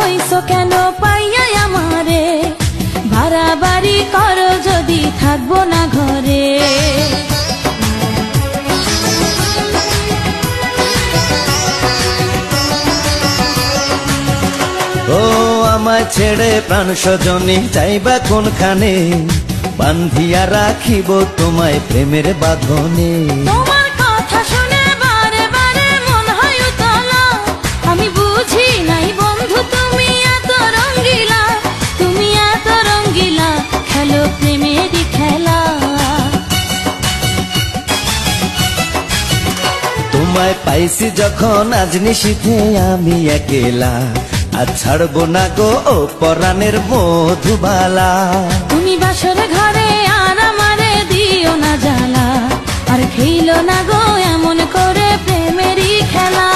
হইছো কেন পাইয়া আমারে, বাড়াবাড়ি করো যদি থাকবো না ঘরে। ও আমায় ছেড়ে প্রাণ স্বজনে যাইবা কোনখানে, বান্ধিয়া রাখিব তোমায় প্রেমের বাঁধনে। তোমার কথা শুনে বারে বারে মন হয় উতলা, আমি বুঝি নাই বন্ধু তুমি এত রঙ্গিলা, তুমি এত রঙ্গিলা, খেলো প্রেমেরই খেলা। তোমায় পাইছি যখন আজ নিশীথে আমি একেলা, আর ছাড়বো না গো ও পরাণের মধুবালা। তুমি বাসর ঘরে আর আমারে দিও না জ্বালা, আর খেইলো না গো এমন করে প্রেমেরই খেলা।